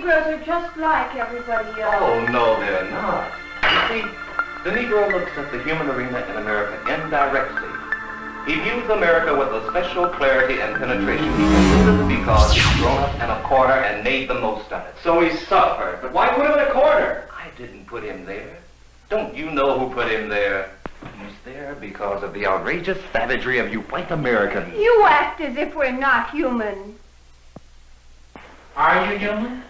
Negroes are just like everybody else. Oh, no, they're not. You see, the Negro looks at the human arena in America indirectly. He views America with a special clarity and penetration. He can do this because he's grown up in a corner and made the most of it. So he suffered. But why put him in a corner? I didn't put him there. Don't you know who put him there? He's there because of the outrageous savagery of you white Americans. You act as if we're not human. Are you human?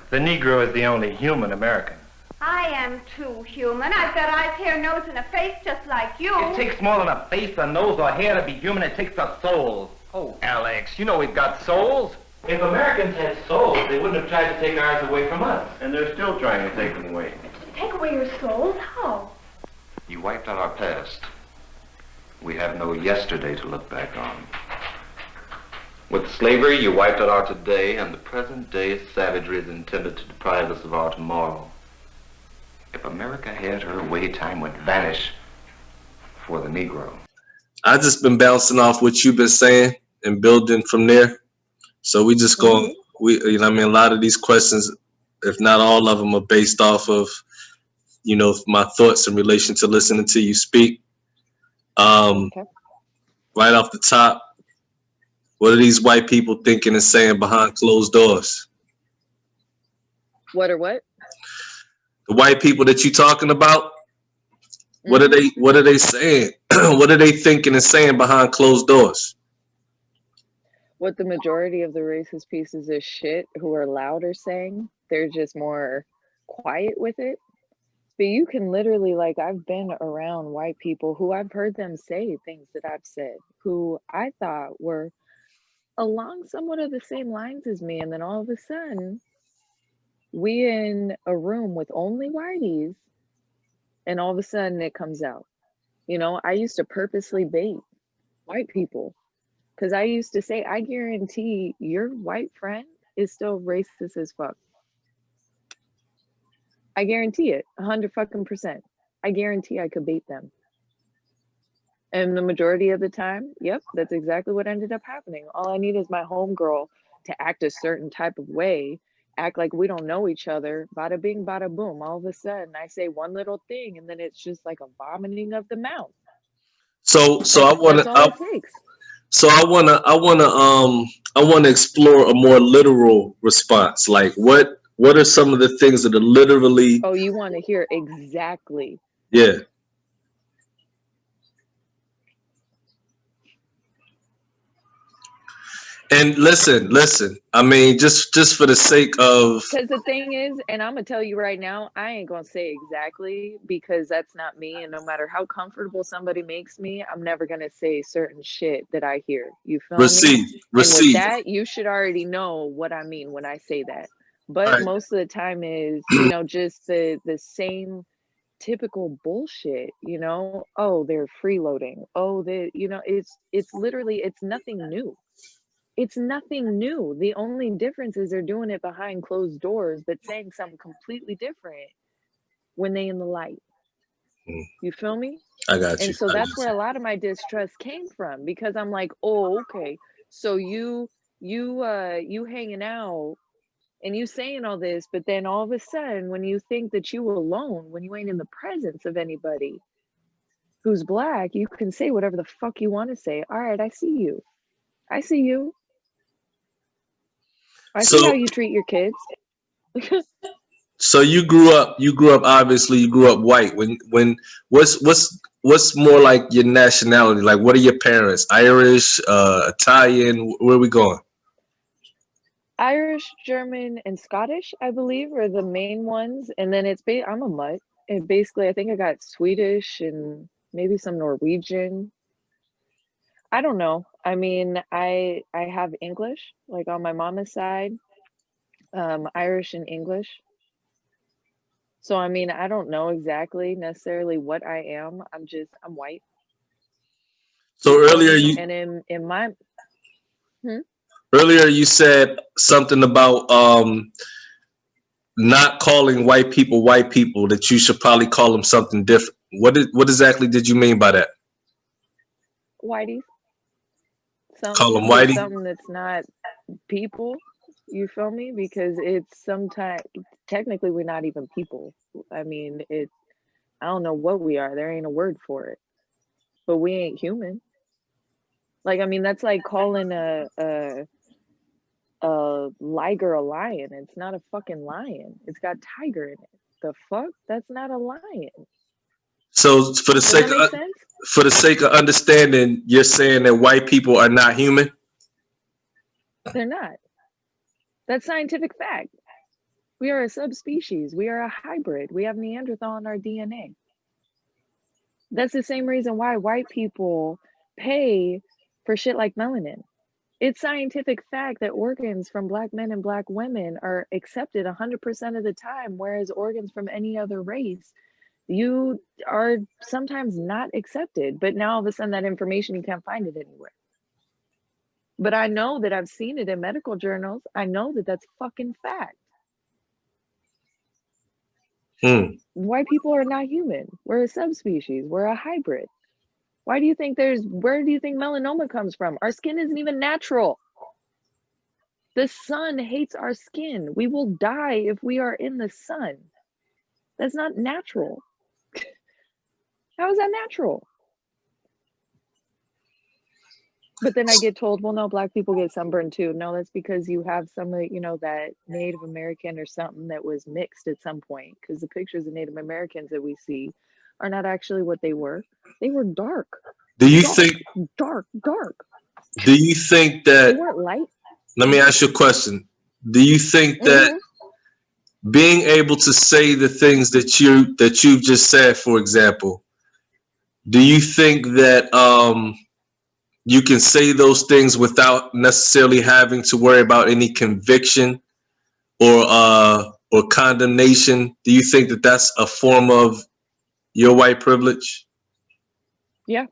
The Negro is the only human American. I am too human. I've got eyes, hair, nose, and a face just like you. It takes more than a face, a nose, or hair to be human. It takes a soul. Oh, Alex, you know we've got souls. If Americans had souls, they wouldn't have tried to take ours away from us. And they're still trying to take them away. Take away your souls? How? You wiped out our past. We have no yesterday to look back on. With slavery, you wiped out our today, and the present day savagery is intended to deprive us of our tomorrow. If America had her way, time would vanish for the Negro. I just been bouncing off what you've been saying and building from there. So we just going, you know what I mean? A lot of these questions, if not all of them, are based off of, you know, my thoughts in relation to listening to you speak. Okay. Right off the top, what are these white people thinking and saying behind closed doors? What or what? The white people that you talking about, what are they saying? What are they thinking and saying behind closed doors? What the majority of the racist pieces of shit who are loud are saying, they're just more quiet with it. But you can literally, like, I've been around white people who I've heard them say things that I've said, who I thought were along somewhat of the same lines as me. And then all of a sudden, we in a room with only whiteys, and all of a sudden it comes out. You know, I used to purposely bait white people because I used to say, I guarantee your white friend is still racist as fuck. I guarantee it, 100%. I guarantee I could bait them. And the majority of the time, yep, that's exactly what ended up happening. All I need is my homegirl to act a certain type of way, act like we don't know each other, bada bing, bada boom. All of a sudden I say one little thing and then it's just like a vomiting of the mouth. So I want to explore a more literal response. Like what are some of the things that are literally? Oh, you want to hear exactly? Yeah. And listen. I mean, just for the sake of. Because the thing is, and I'm gonna tell you right now, I ain't gonna say exactly because that's not me. And no matter how comfortable somebody makes me, I'm never gonna say certain shit that I hear. You feel me? Receive. And with that, you should already know what I mean when I say that. But right. Most of the time is, you know, just the same typical bullshit. You know, oh, they're freeloading. Oh, you know, it's literally, it's nothing new. It's nothing new. The only difference is they're doing it behind closed doors, but saying something completely different when they in the light. You feel me? I got you. And so that's where a lot of my distrust came from, because I'm like, oh, okay. So you hanging out and you saying all this, but then all of a sudden when you think that you alone, when you ain't in the presence of anybody who's black, you can say whatever the fuck you want to say. All right, I see you. I see you. I see how you treat your kids. So you grew up obviously you grew up white. When what's more like your nationality? Like what are your parents? Irish, Italian, where are we going? Irish, German, and Scottish, I believe, are the main ones. And then I'm a mutt. And basically I think I got Swedish and maybe some Norwegian. I don't know. I mean, I have English, like on my mama's side, Irish and English. So, I mean, I don't know exactly necessarily what I am. I'm white. So earlier earlier you said something about not calling white people, that you should probably call them something different. What exactly did you mean by that? Whitey. Call them whitey? Something that's not people. You feel me? Because it's sometimes technically we're not even people. I mean, I don't know what we are. There ain't a word for it. But we ain't human. Like, I mean, that's like calling a liger a lion. It's not a fucking lion. It's got tiger in it. The fuck? That's not a lion. So Does that make sense? for the sake of understanding, you're saying that white people are not human? They're not. That's scientific fact. We are a subspecies. We are a hybrid. We have Neanderthal in our DNA. That's the same reason why white people pay for shit like melanin. It's scientific fact that organs from Black men and Black women are accepted 100% of the time, whereas organs from any other race, you are sometimes not accepted. But now all of a sudden that information, you can't find it anywhere. But I know that I've seen it in medical journals. I know that that's fucking fact. White people are not human. We're a subspecies. We're a hybrid. Where do you think melanoma comes from? Our skin isn't even natural. The sun hates our skin. We will die if we are in the sun. That's not natural. How is that natural? But then I get told, well, no, Black people get sunburned too. No, that's because you have some of, that Native American or something that was mixed at some point. Because the pictures of Native Americans that we see are not actually what they were. They were dark. Do you think dark? Do you think that they weren't light? Let me ask you a question. Do you think that being able to say the things that you've just said, for example, do you think that you can say those things without necessarily having to worry about any conviction or condemnation? Do you think that that's a form of your white privilege? Yeah,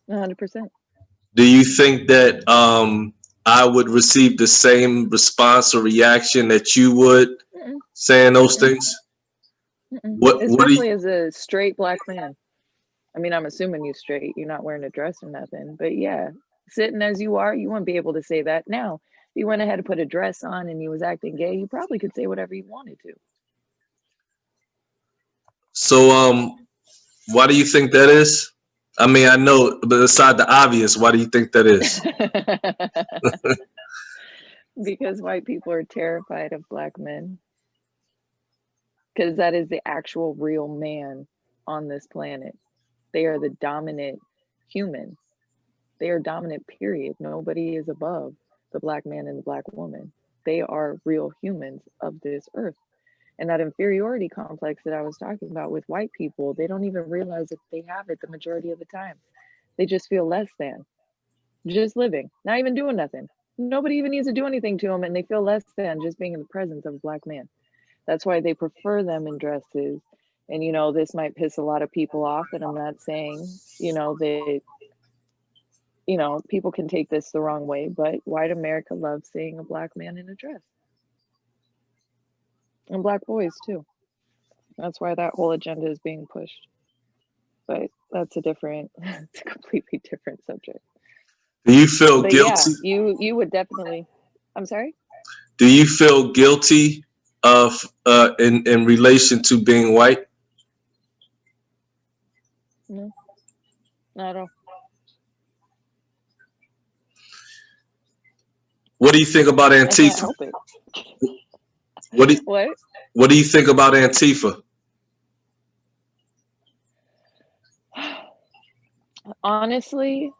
100%. Do you think that I would receive the same response or reaction that you would saying those things? Especially as a straight Black man. I mean, I'm assuming you're straight. You're not wearing a dress or nothing. But yeah, sitting as you are, you wouldn't be able to say that. Now, if you went ahead and put a dress on and you was acting gay, you probably could say whatever you wanted to. So why do you think that is? I mean, I know, but aside the obvious, why do you think that is? Because white people are terrified of Black men. Because that is the actual real man on this planet. They are the dominant human. They are dominant, period. Nobody is above the Black man and the Black woman. They are real humans of this earth. And that inferiority complex that I was talking about with white people, they don't even realize that they have it the majority of the time. They just feel less than, just living, not even doing nothing. Nobody even needs to do anything to them, and they feel less than just being in the presence of a Black man. That's why they prefer them in dresses. And, this might piss a lot of people off, and I'm not saying, that, people can take this the wrong way, but white America loves seeing a Black man in a dress. And Black boys too. That's why that whole agenda is being pushed. But that's it's a completely different subject. Do you feel guilty? Yeah, you would definitely. I'm sorry? Do you feel guilty of in relation to being white? No, not at all. What do you think about Antifa? I can't help it. What do you think about Antifa? Honestly,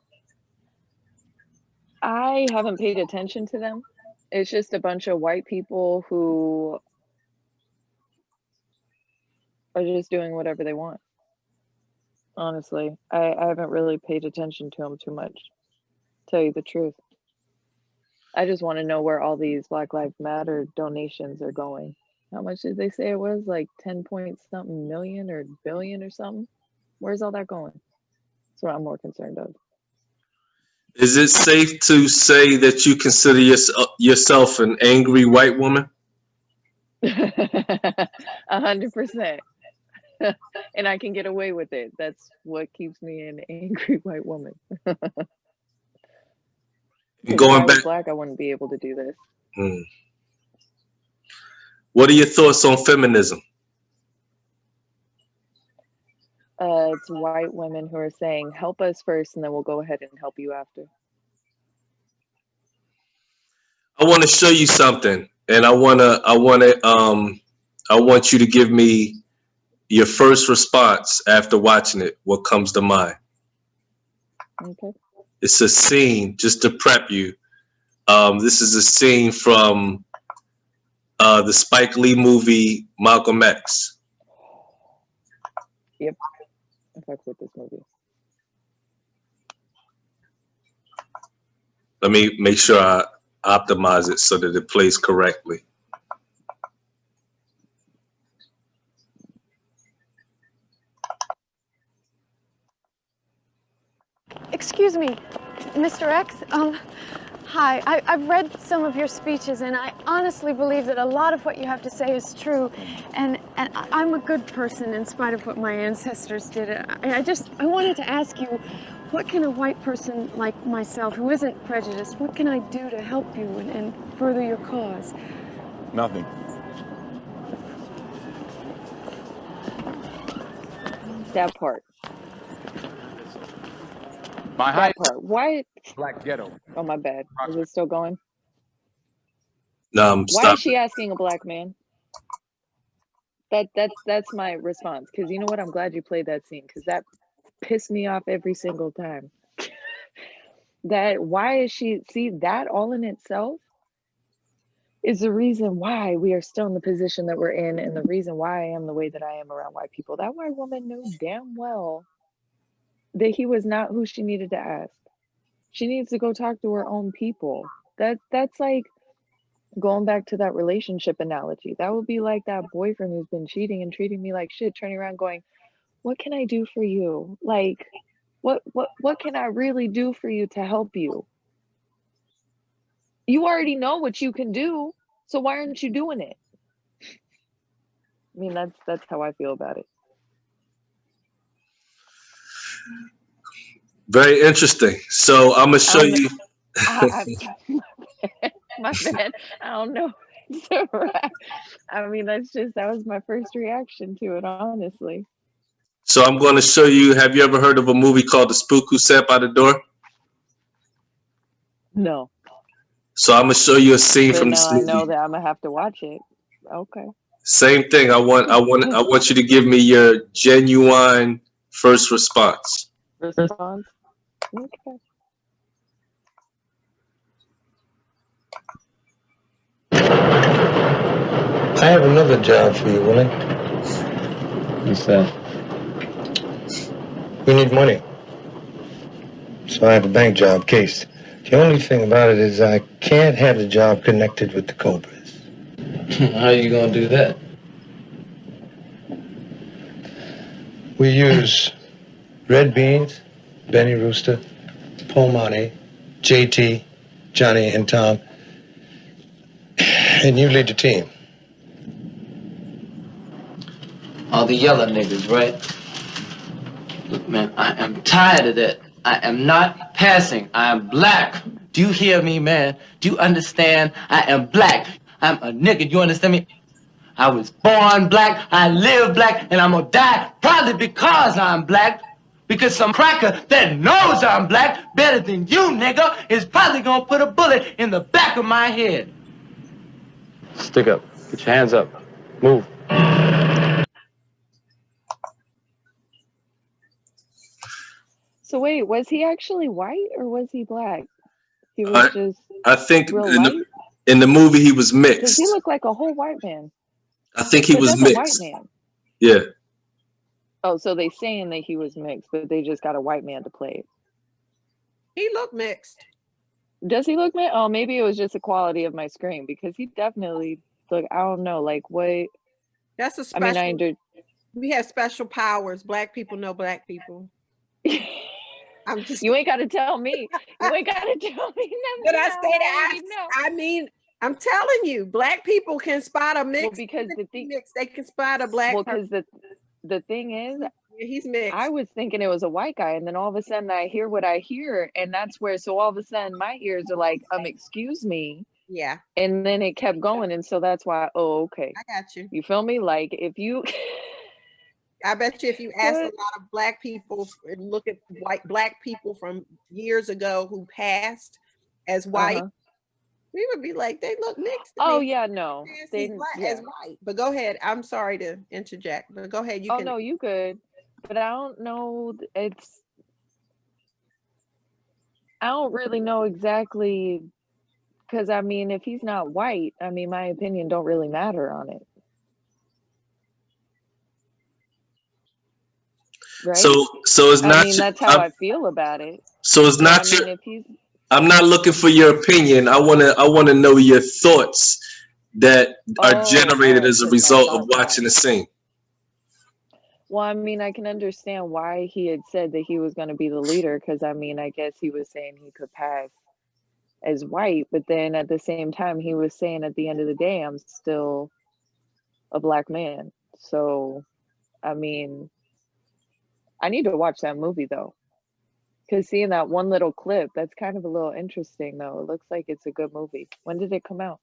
I haven't paid attention to them. It's just a bunch of white people who are just doing whatever they want. Honestly, I haven't really paid attention to them too much, to tell you the truth. I just want to know where all these Black Lives Matter donations are going. How much did they say it was? Like 10 point something million or billion or something? Where's all that going? That's what I'm more concerned of. Is it safe to say that you consider yourself an angry white woman? 100%. And I can get away with it. That's what keeps me an angry white woman. Because if I Going was back, black, I wouldn't be able to do this. what are your thoughts on feminism? It's white women who are saying, help us first, and then we'll go ahead and help you after. I want to show you something, and I want you to give me your first response after watching it. What comes to mind? Okay. It's a scene, just to prep you. This is a scene from the Spike Lee movie Malcolm X. Yep. I fuck with this movie. Let me make sure I optimize it so that it plays correctly. Excuse me, Mr. X. Hi. I've read some of your speeches, and I honestly believe that a lot of what you have to say is true. And I'm a good person in spite of what my ancestors did. I wanted to ask you, what can a white person like myself, who isn't prejudiced, what can I do to help you and further your cause? Nothing. That part. My height. That part. Why? Black ghetto. Oh, my bad. Is it still going? No, I'm Why stopping. is she asking a black man? That's my response. Because you know what? I'm glad you played that scene, because that pissed me off every single time. Why is she, see, that all in itself is the reason why we are still in the position that we're in, and the reason why I am the way that I am around white people. That white woman knew damn well that he was not who she needed to ask. She needs to go talk to her own people. That's like going back to that relationship analogy. That would be like that boyfriend who's been cheating and treating me like shit, turning around going, what can I do for you? Like, what can I really do for you to help you? You already know what you can do, so why aren't you doing it? I mean, that's how I feel about it. Very interesting. So I'm gonna show you. My bad. I don't know. I mean, that was my first reaction to it, honestly. So I'm going to show you. Have you ever heard of a movie called The Spook Who Sat by the Door? No. So I'm gonna show you a scene But from now this I movie. know that I'm gonna have to watch it. Okay. Same thing. I want you to give me your genuine first response. Response. Okay. I have another job for you, Willie. What's that? We need money. So I have a bank job cased. The only thing about it is I can't have the job connected with the Cobras. How are you gonna do that? We use Red Beans, Benny Rooster, Pomani, JT, Johnny, and Tom. And you lead the team. All the yellow niggas, right? Look, man, I am tired of that. I am not passing. I am black. Do you hear me, man? Do you understand? I am black. I'm a nigga. Do you understand me? I was born black. I live black. And I'm gonna die probably because I'm black. Because some cracker that knows I'm black better than you, nigga, is probably gonna put a bullet in the back of my head. Stick up. Get your hands up. Move. So wait, was he actually white or was he black? He was just I think real in the movie he was mixed. Because he looked like a whole white man. I think he was that's mixed. A white man. Yeah. Oh, so they saying that he was mixed, but they just got a white man to play it. He looked mixed. Does he look mixed? Oh, maybe it was just the quality of my screen, because he definitely look. I don't know, like what. That's a special. I mean, we have special powers. Black people know black people. I'm just. You ain't got to tell me. You ain't got to tell me. Did I say that? I mean, I'm telling you, black people can spot a mix. Well, because the thing, mix, they can spot a black. Well, because the thing is, Yeah, he's mixed. I was thinking it was a white guy, and then all of a sudden I hear what I hear, and that's where, so all of a sudden my ears are like, excuse me. Yeah, And then it kept going, and so that's why, oh, okay. I got you. You feel me? Like, if you I bet you if you ask a lot of black people and look at black people from years ago who passed as white, we would be like, they look mixed to oh me. yeah, no, As white. But go ahead. I'm sorry to interject, but go ahead. You can. no, you good. But I don't know, I don't really know exactly, because I mean, if he's not white, I mean, my opinion don't really matter on it. Right? So it's not. I mean, that's how I feel about it. So it's not your. If he's, I'm not looking for your opinion. I wanna know your thoughts that are generated as a result of watching the scene. Well, I mean, I can understand why he had said that he was going to be the leader, because I mean, I guess he was saying he could pass as white, but then at the same time, he was saying at the end of the day, I'm still a black man. So, I mean, I need to watch that movie though, because seeing that one little clip, that's kind of a little interesting though. It looks like it's a good movie. When did it come out?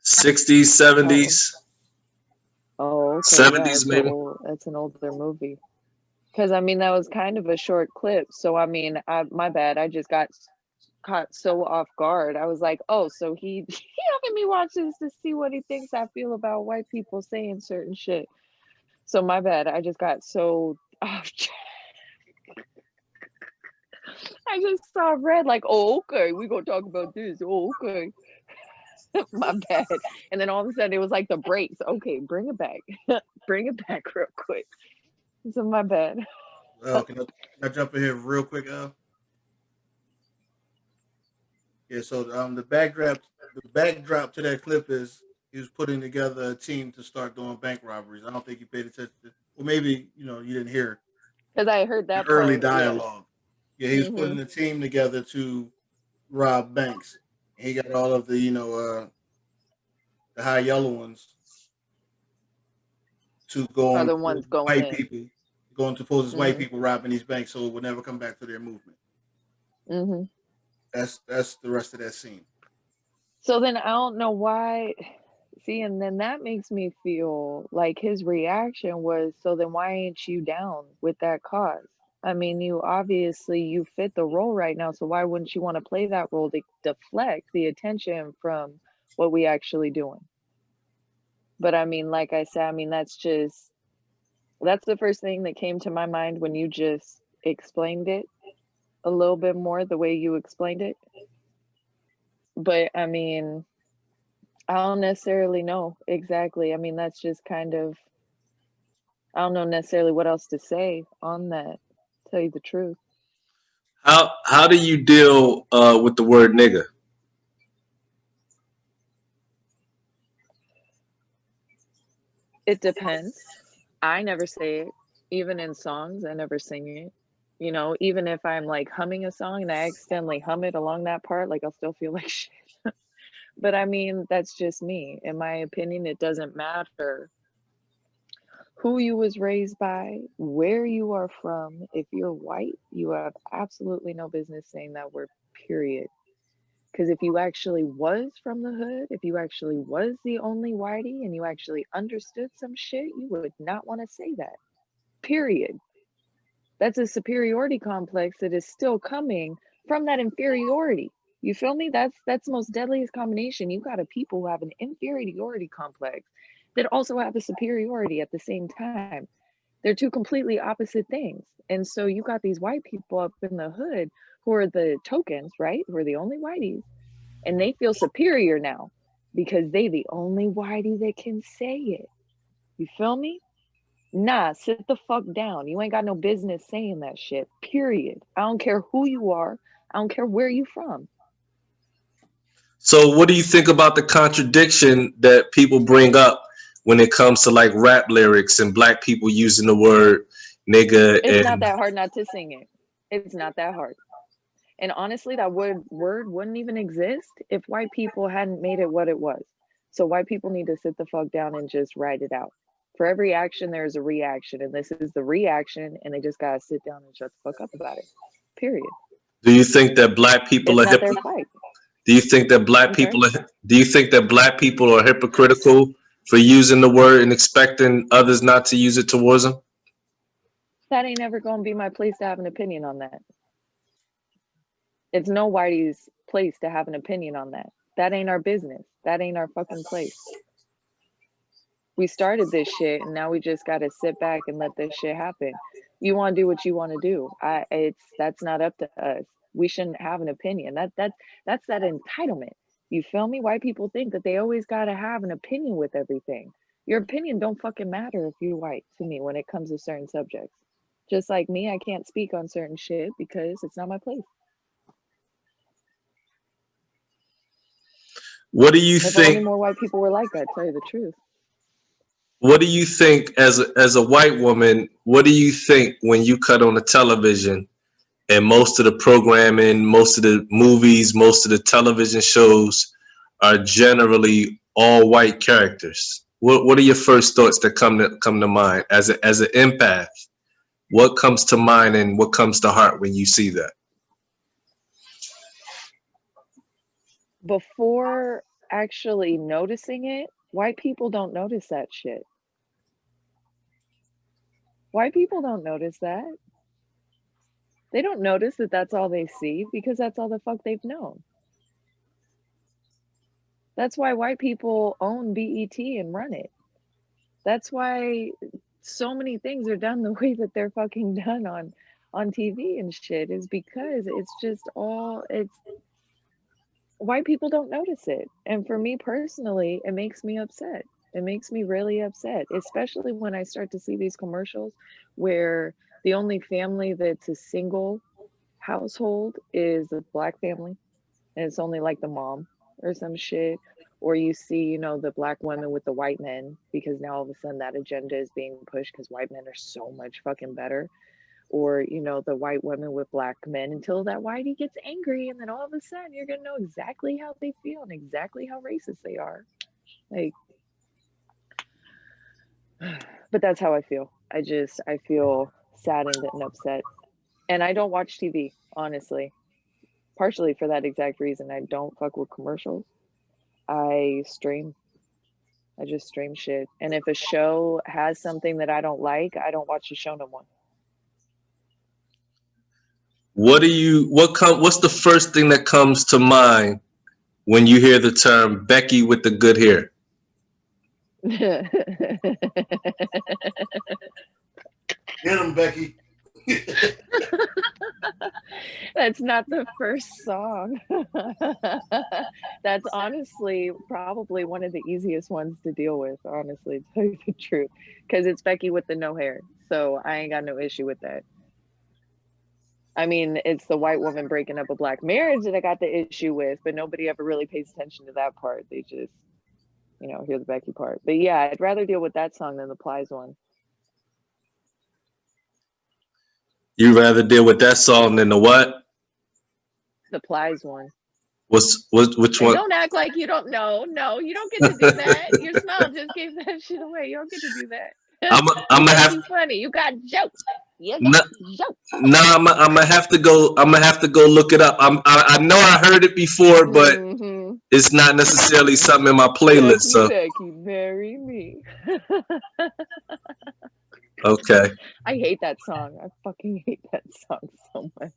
60s, 70s. Oh, okay. 70s, yeah, maybe. That's an older movie. Because I mean, that was kind of a short clip. So I mean, my bad. I just got caught so off guard. I was like, oh, so he having me watch this to see what he thinks I feel about white people saying certain shit. So my bad. I just got so off. I just saw red, like, oh, okay, we gonna talk about this. Oh, okay. My bad. And then all of a sudden it was like the brakes. Okay, bring it back. Bring it back real quick. So my bad. Can I jump in here real quick, Yeah, so the backdrop to that clip is he was putting together a team to start doing bank robberies. I don't think you paid attention to, well, maybe you didn't hear because I heard that early part, dialogue. Yeah, he was putting a team together to rob banks. And he got all of the the high yellow ones to go on the ones going white in. people, going to pose as white people robbing these banks, so it would never come back to their movement. That's the rest of that scene. So then I don't know why. See, and then that makes me feel like his reaction was, so then why ain't you down with that cause? I mean, you fit the role right now, so why wouldn't you want to play that role to deflect the attention from what we actually doing? But I mean, like I said, I mean, that's the first thing that came to my mind when you just explained it a little bit more, the way you explained it. But I mean, I don't necessarily know exactly. I mean, that's just kind of, I don't know necessarily what else to say on that, to tell you the truth. How do you deal with the word nigga? It depends. I never say it. Even in songs, I never sing it. Even if I'm like humming a song and I accidentally hum it along that part, like I'll still feel like shit. But I mean, that's just me. In my opinion, it doesn't matter who you was raised by, where you are from. If you're white, you have absolutely no business saying that word, period. Because if you actually was from the hood, if you actually was the only whitey and you actually understood some shit, you would not want to say that, period. That's a superiority complex that is still coming from that inferiority. You feel me? That's the most deadliest combination. You got a people who have an inferiority complex that also have a superiority at the same time. They're two completely opposite things. And so you got these white people up in the hood who are the tokens, right? Who are the only whiteys. And they feel superior now because they the only whitey that can say it. You feel me? Nah, sit the fuck down. You ain't got no business saying that shit, period. I don't care who you are. I don't care where you from. So what do you think about the contradiction that people bring up when it comes to like rap lyrics and black people using the word nigga? It's not that hard not to sing it. It's not that hard. And honestly, that word wouldn't even exist if white people hadn't made it what it was. So white people need to sit the fuck down and just write it out For every action, there's a reaction, and this is the reaction, and they just gotta sit down and shut the fuck up about it. Period. Do you think that black people It's are not their fight. Do you think that black people are hypocritical for using the word and expecting others not to use it towards them? That ain't ever gonna be my place to have an opinion on that. It's no whitey's place to have an opinion on that. That ain't our business. That ain't our fucking place. We started this shit, and now we just gotta sit back and let this shit happen. You want to do what you want to do. That's not up to us. We shouldn't have an opinion. That's that entitlement. You feel me? White people think that they always gotta have an opinion with everything. Your opinion don't fucking matter if you're white to me when it comes to certain subjects. Just like me, I can't speak on certain shit because it's not my place. What do you if think? Only more white people were like that, tell you the truth. What do you think as a white woman, what do you think when you cut on the television and most of the programming, most of the movies, most of the television shows are generally all white characters? What are your first thoughts that come to mind as an empath? What comes to mind and what comes to heart when you see that? Before actually noticing it, white people don't notice that shit. White people don't notice that. They don't notice that that's all they see because that's all the fuck they've known. That's why white people own BET and run it. That's why so many things are done the way that they're fucking done on TV and shit, is because it's just all, it's, white people don't notice it. And for me personally, it makes me upset. It makes me really upset, especially when I start to see these commercials where the only family that's a single household is a black family, and it's only like the mom or some shit. Or you see, you know, the black women with the white men, because now all of a sudden that agenda is being pushed because white men are so much fucking better. Or, you know, the white women with black men, until that whitey gets angry, and then all of a sudden you're gonna know exactly how they feel and exactly how racist they are. Like, but that's how I feel. I feel saddened and upset. And I don't watch TV, honestly. Partially for that exact reason. I don't fuck with commercials. I stream. I just stream shit. And if a show has something that I don't like, I don't watch the show no more. What's the first thing that comes to mind when you hear the term Becky with the good hair? Get him, Becky. That's not the first song. That's honestly probably one of the easiest ones to deal with, honestly, to tell you the truth, because it's Becky with the no hair. So I ain't got no issue with that. I mean, it's the white woman breaking up a black marriage that I got the issue with, but nobody ever really pays attention to that part. They just, you know, hear the Becky part. But yeah, I'd rather deal with that song than the Plies one. You rather deal with that song than the what? The Plies one. Which And one? don't act like you don't know. No, you don't get to do that. Your smile just gave that shit away. You don't get to do that. I'm gonna have funny. You got jokes. You no, got jokes. no. I'm gonna have to go. I'm gonna have to go look it up. I know I heard it before, but it's not necessarily something in my playlist. So Becky, marry me. okay. I hate that song. I fucking hate that song so much.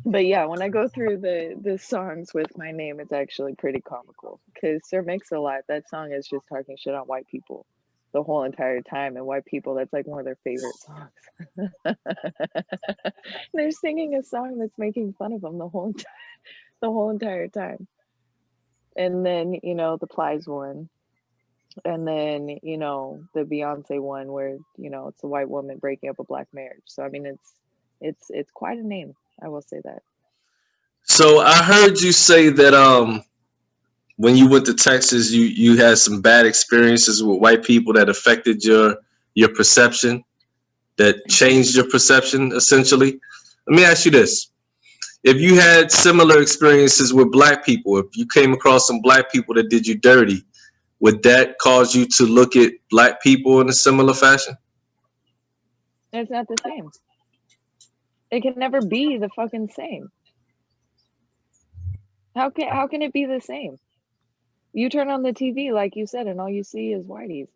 But yeah, when I go through the songs with my name, it's actually pretty comical, because Sir Mix-a-Lot, that song is just talking shit on white people the whole entire time, and white people, that's like one of their favorite songs. They're singing a song that's making fun of them the whole entire time. And then, you know, the Plies one, and then, you know, the Beyonce one where, you know, it's a white woman breaking up a black marriage. So I mean, it's quite a name, I will say that. So I heard you say that when you went to Texas, you had some bad experiences with white people that affected your perception, that changed your perception essentially. Let me ask you this: if you had similar experiences with black people, if you came across some black people that did you dirty, would that cause you to look at black people in a similar fashion? It's not the same. It can never be the fucking same. How can it be the same? You turn on the TV, like you said, and all you see is whiteys.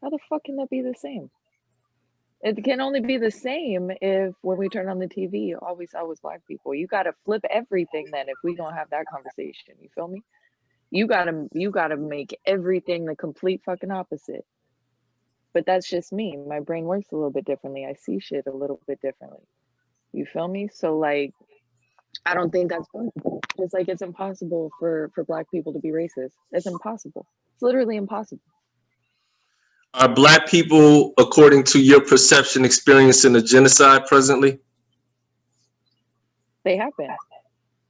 How the fuck can that be the same? It can only be the same if when we turn on the TV, all we saw was black people. You gotta flip everything then if we gonna have that conversation. You feel me? You gotta make everything the complete fucking opposite. But that's just me. My brain works a little bit differently. I see shit a little bit differently. You feel me? So like, I don't think that's possible. Just like it's impossible for black people to be racist. It's impossible. It's literally impossible. Are black people, according to your perception, experiencing a genocide presently? They have been.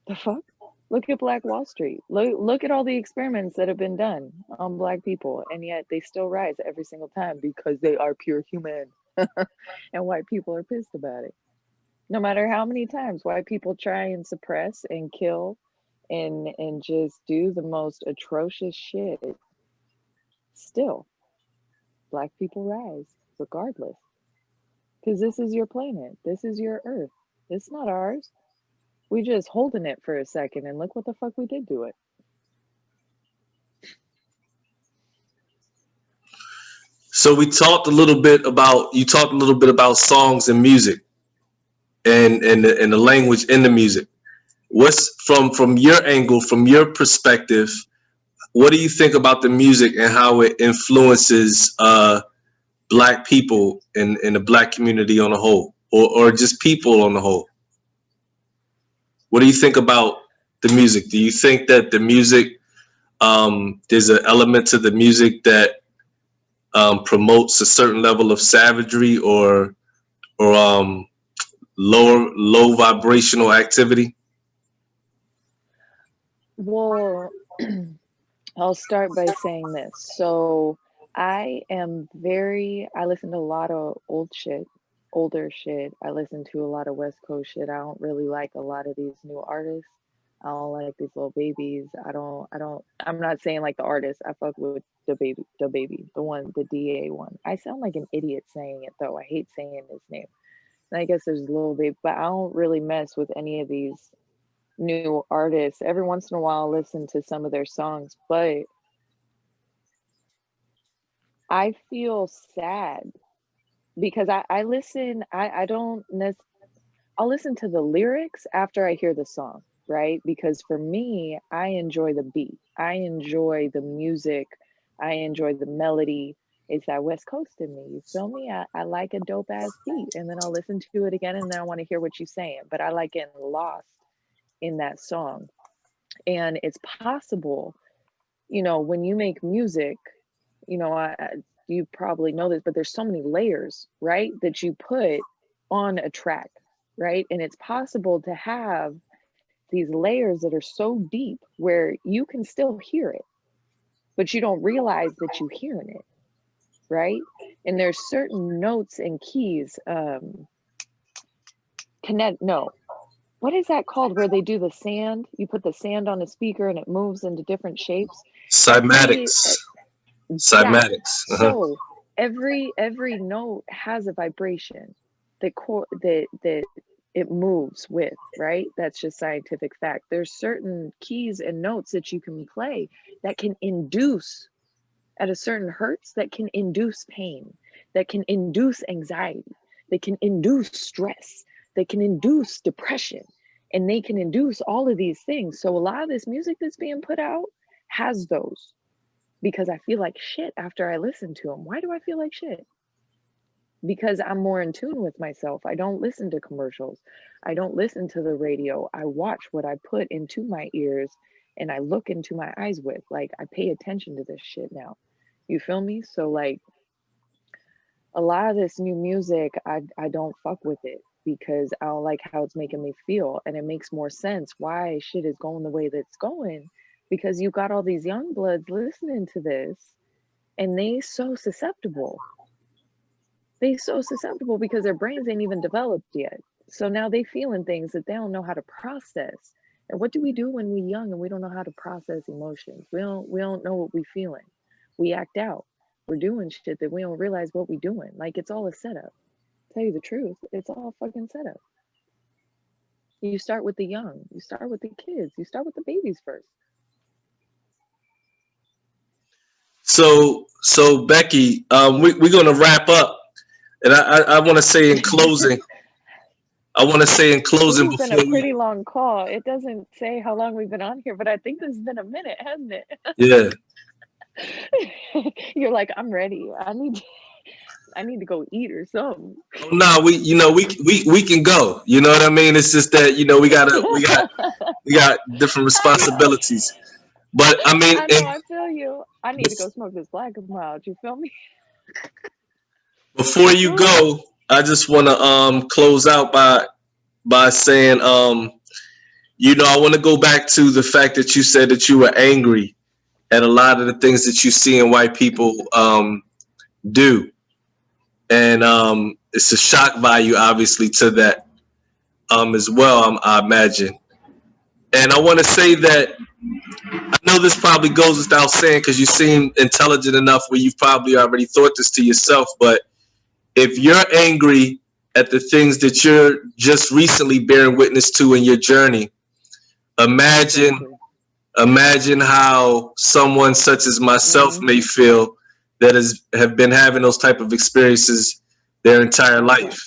The fuck? Look at Black Wall Street. Look at all the experiments that have been done on black people, and yet they still rise every single time because they are pure human. And white people are pissed about it. No matter how many times white people try and suppress and kill and just do the most atrocious shit, still black people rise regardless. Because this is your planet. This is your earth. It's not ours. We just holding it for a second, and look what the fuck we did to it. So you talked a little bit about songs and music and the language in the music. What's from your angle, from your perspective, what do you think about the music and how it influences black people in the black community on the whole, or just people on the whole? What do you think about the music? Do you think that the music, there's an element to the music that promotes a certain level of savagery or low vibrational activity? Well, I'll start by saying this. So I listen to a lot of older shit. I listen to a lot of West Coast shit. I don't really like a lot of these new artists. I don't like these little babies. I'm not saying like the artist. I fuck with the baby, the DA one. I sound like an idiot saying it though. I hate saying his name. And I guess there's Lil Baby, but I don't really mess with any of these new artists. Every once in a while, I'll listen to some of their songs, but I feel sad because I'll listen to the lyrics after I hear the song, right? Because for me, I enjoy the beat. I enjoy the music. I enjoy the melody. It's that West Coast in me. You feel me? I like a dope ass beat, and then I'll listen to it again, and then I want to hear what you're saying. But I like getting lost in that song. And it's possible, when you make music, you probably know this, but there's so many layers, right, that you put on a track, right? And it's possible to have these layers that are so deep where you can still hear it, but you don't realize that you're hearing it, right? And there's certain notes and keys, what is that called where they do the sand? You put the sand on a speaker and it moves into different shapes. Cymatics. So every note has a vibration that it moves with, right? That's just scientific fact. There's certain keys and notes that you can play that can induce at a certain hertz, that can induce pain, that can induce anxiety, that can induce stress, that can induce depression, and they can induce all of these things. So a lot of this music that's being put out has those, because I feel like shit after I listen to them. Why do I feel like shit? Because I'm more in tune with myself. I don't listen to commercials. I don't listen to the radio. I watch what I put into my ears and I look into my eyes with. Like, I pay attention to this shit now. You feel me? So like, a lot of this new music, I don't fuck with it because I don't like how it's making me feel. And it makes more sense why shit is going the way that's going, because you got all these young bloods listening to this and they so susceptible. They so susceptible because their brains ain't even developed yet. So now they feeling things that they don't know how to process. And what do we do when we're young and we don't know how to process emotions? We don't know what we're feeling. we act out. We're doing shit that we don't realize what we're doing. Like, it's all a setup. Tell you the truth, it's all fucking setup. You start with the young, you start with the kids, you start with the babies first. So Becky, we're gonna wrap up, and I want to say in closing, This has been before a pretty long call. It doesn't say how long we've been on here, but I think this has been a minute, hasn't it? yeah. You're like, I'm ready. I need to go eat or something. Oh, no, we can go. You know what I mean? It's just that we got different responsibilities. But I mean, I know, I feel you. I need to go smoke this black and mild. You feel me? before you go, I just want to close out by saying I want to go back to the fact that you said that you were angry at a lot of the things that you see in white people do, and it's a shock value obviously to that as well, I imagine. And I want to say that I know this probably goes without saying because you seem intelligent enough where you've probably already thought this to yourself, but if you're angry at the things that you're just recently bearing witness to in your journey, imagine how someone such as myself may feel that have been having those type of experiences their entire life.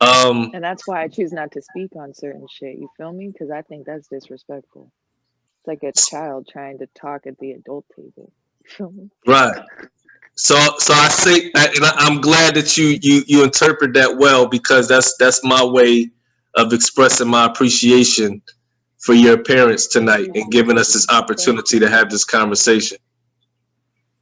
And that's why I choose not to speak on certain shit. You feel me? Because I think that's disrespectful. It's like a child trying to talk at the adult table. You feel me? Right. So I say, and I'm glad that you interpret that well, because that's my way of expressing my appreciation for your appearance tonight and giving us this opportunity to have this conversation.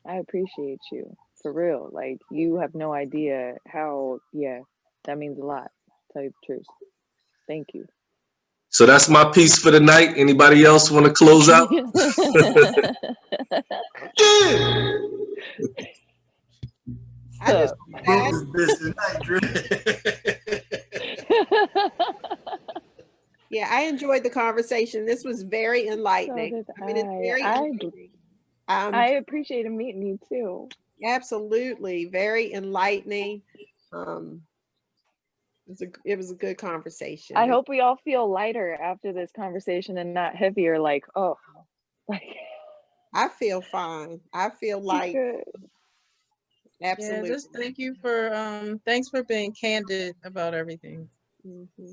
I appreciate you, for real. Like, you have no idea how, that means a lot, to tell you the truth. Thank you. So that's my piece for the night. Anybody else want to close out? I just yeah, I enjoyed the conversation. This was very enlightening. So I mean, it's very enlightening. I appreciated meeting you too. Absolutely, very enlightening. It was a good conversation. I hope we all feel lighter after this conversation and not heavier. Like, oh, like I feel fine. I feel light. Absolutely. Yeah, just thank you for thanks for being candid about everything. Mm-hmm.